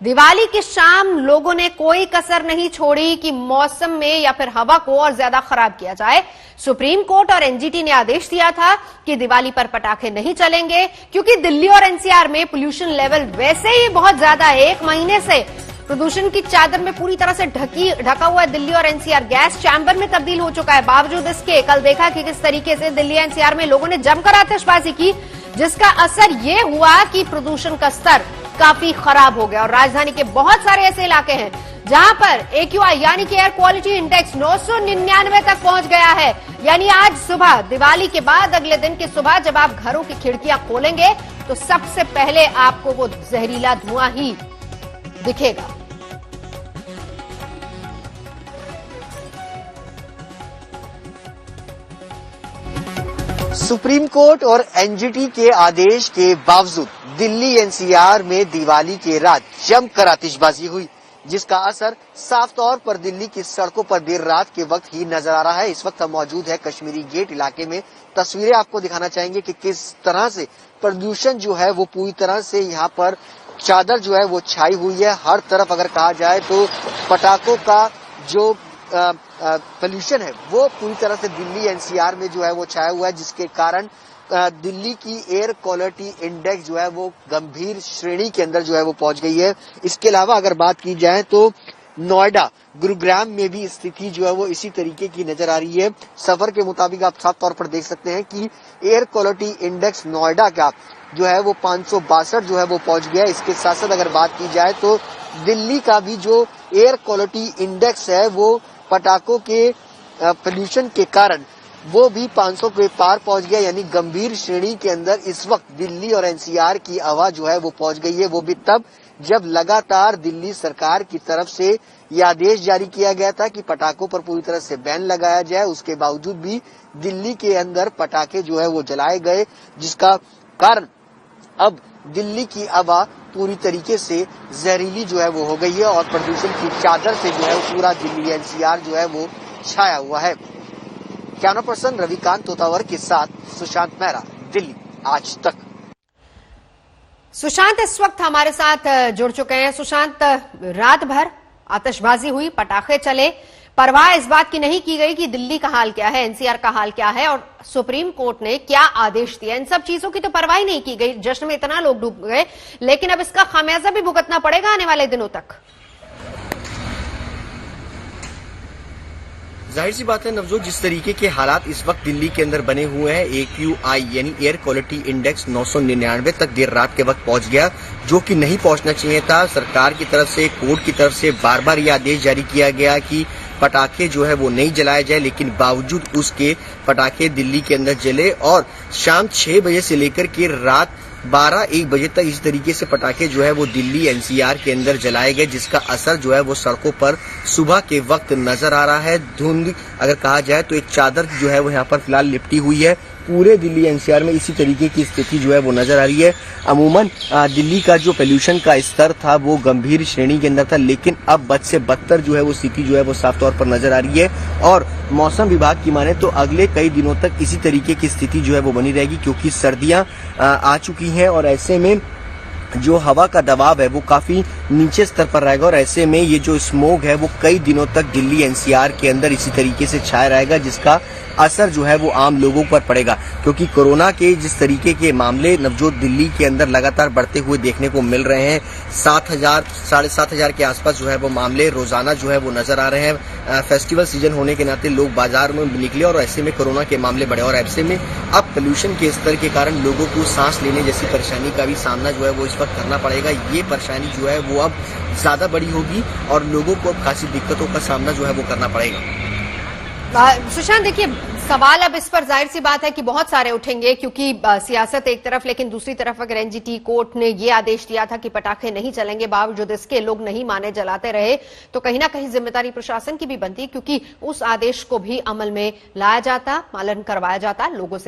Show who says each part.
Speaker 1: दिवाली की शाम लोगों ने कोई कसर नहीं छोड़ी कि मौसम में या फिर हवा को और ज्यादा खराब किया जाए। सुप्रीम कोर्ट और एनजीटी ने आदेश दिया था कि दिवाली पर पटाखे नहीं चलेंगे, क्योंकि दिल्ली और एनसीआर में पोल्यूशन लेवल वैसे ही बहुत ज्यादा है। 1 महीने से प्रदूषण की चादर में पूरी तरह से ढका हुआ है दिल्ली और एनसीआर। गैस चैम्बर में तब्दील हो चुका है। बावजूद इसके कल देखा कि किस तरीके से दिल्ली एनसीआर में लोगों ने जमकर आतिशबाजी की, जिसका असर ये हुआ कि प्रदूषण का स्तर काफी खराब हो गया। और राजधानी के बहुत सारे ऐसे इलाके हैं जहां पर AQI यानी कि एयर क्वालिटी इंडेक्स 999 तक पहुंच गया है। यानी आज सुबह, दिवाली के बाद अगले दिन की सुबह जब आप घरों की खिड़कियां खोलेंगे तो सबसे पहले आपको वो जहरीला धुआं ही दिखेगा।
Speaker 2: सुप्रीम कोर्ट और एनजीटी के आदेश के बावजूद दिल्ली एनसीआर में दिवाली की रात जमकर आतिशबाजी हुई, जिसका असर साफ तौर पर दिल्ली की सड़कों पर देर रात के वक्त ही नजर आ रहा है। इस वक्त हम मौजूद है कश्मीरी गेट इलाके में। तस्वीरें आपको दिखाना चाहेंगे कि किस तरह से प्रदूषण जो है वो पूरी तरह से यहाँ पर चादर जो है वो छाई हुई है। हर तरफ अगर कहा जाए तो पटाखों का जो पोल्यूशन है वो पूरी तरह से दिल्ली एनसीआर में जो है वो छाया हुआ है, जिसके कारण दिल्ली की एयर क्वालिटी इंडेक्स जो है वो गंभीर श्रेणी के अंदर जो है वो पहुंच गई है। इसके अलावा अगर बात की जाए तो नोएडा, गुरुग्राम में भी स्थिति जो है वो इसी तरीके की नजर आ रही है। सफर के मुताबिक आप साफ तौर पर देख सकते हैं कि एयर क्वालिटी इंडेक्स नोएडा का जो है वो 562 जो है वो पहुंच गया। इसके साथ साथ अगर बात की जाए तो दिल्ली का भी जो एयर क्वालिटी इंडेक्स है वो पटाखों के पोल्यूशन के कारण वो भी 500 के पार पहुंच गया। यानी गंभीर श्रेणी के अंदर इस वक्त दिल्ली और एनसीआर की हवा जो है वो पहुंच गई है। वो भी तब जब लगातार दिल्ली सरकार की तरफ से ये आदेश जारी किया गया था कि पटाखों पर पूरी तरह से बैन लगाया जाए। उसके बावजूद भी दिल्ली के अंदर पटाखे जो है वो जलाए गए, जिसका कारण अब दिल्ली की हवा पूरी तरीके से जहरीली जो है वो हो गई है और प्रदूषण की चादर से जो है पूरा दिल्ली एनसीआर जो है वो छाया हुआ है। कैमरा पर्सन रविकांत तोतावर के साथ सुशांत मेहरा, दिल्ली आज तक।
Speaker 1: सुशांत इस वक्त हमारे साथ जुड़ चुके हैं। सुशांत, रात भर आतिशबाजी हुई, पटाखे चले, परवाह इस बात की नहीं की गई कि दिल्ली का हाल क्या है, एनसीआर का हाल क्या है और सुप्रीम कोर्ट ने क्या आदेश दिया। इन सब चीजों की तो परवाह ही नहीं की गई। जश्न में इतना लोग डूब गए, लेकिन अब इसका खामियाजा भी भुगतना पड़ेगा आने वाले दिनों तक।
Speaker 3: जाहिर सी बात है नवजोत, जिस तरीके के हालात इस वक्त दिल्ली के अंदर बने हुए हैं, AQI यानी एयर क्वालिटी इंडेक्स 999 तक देर रात के वक्त पहुंच गया, जो कि नहीं पहुंचना चाहिए था। सरकार की तरफ से, कोर्ट की तरफ से बार बार ये आदेश जारी किया गया कि पटाखे जो है वो नहीं जलाए जाए, लेकिन बावजूद उसके पटाखे दिल्ली के अंदर जले और शाम 6 बजे से लेकर के रात 12-1 बजे तक इस तरीके से पटाखे जो है वो दिल्ली एनसीआर के अंदर जलाए गए, जिसका असर जो है वो सड़कों पर सुबह के वक्त नजर आ रहा है। धुंध अगर कहा जाए तो एक चादर जो है वो यहाँ पर फिलहाल लिपटी हुई है। पूरे दिल्ली एनसीआर में इसी तरीके की स्थिति जो है वो नजर आ रही है। अमूमन दिल्ली का जो पोल्यूशन का स्तर था वो गंभीर श्रेणी के अंदर था, लेकिन अब बद से बदतर जो है वो स्थिति जो है वो साफ तौर पर नजर आ रही है। और मौसम विभाग की माने तो अगले कई दिनों तक इसी तरीके की स्थिति जो है वो बनी रहेगी, क्योंकि सर्दियां आ चुकी हैं और ऐसे में जो हवा का दबाव है वो काफी नीचे स्तर पर रहेगा और ऐसे में ये जो स्मोग है वो कई दिनों तक दिल्ली एनसीआर के अंदर इसी तरीके से छाया रहेगा, जिसका असर जो है वो आम लोगों पर पड़ेगा। क्योंकि कोरोना के जिस तरीके के मामले नवजोत दिल्ली के अंदर लगातार बढ़ते हुए देखने को मिल रहे हैं, 7,000 साढ़े 7,000 के आसपास जो है वो मामले रोजाना जो है वो नजर आ रहे हैं। फेस्टिवल सीजन होने के नाते लोग बाजार में निकले और ऐसे में कोरोना के मामले बढ़े और ऐसे में अब पोल्यूशन के स्तर के कारण लोगों को सांस लेने जैसी परेशानी का भी सामना जो है वो इस वक्त करना पड़ेगा। ये परेशानी जो है वो अब ज्यादा बड़ी होगी और लोगों को अब खासी दिक्कतों का सामना जो है वो करना पड़ेगा।
Speaker 1: सुशांत, देखिए सवाल अब इस पर जाहिर सी बात है कि बहुत सारे उठेंगे, क्योंकि सियासत एक तरफ, लेकिन दूसरी तरफ अगर एनजीटी कोर्ट ने ये आदेश दिया था कि पटाखे नहीं चलेंगे, बावजूद इसके लोग नहीं माने, जलाते रहे, तो कहीं ना कहीं जिम्मेदारी प्रशासन की भी बनती, क्योंकि उस आदेश को भी अमल में लाया जाता, पालन करवाया जाता, लोगों से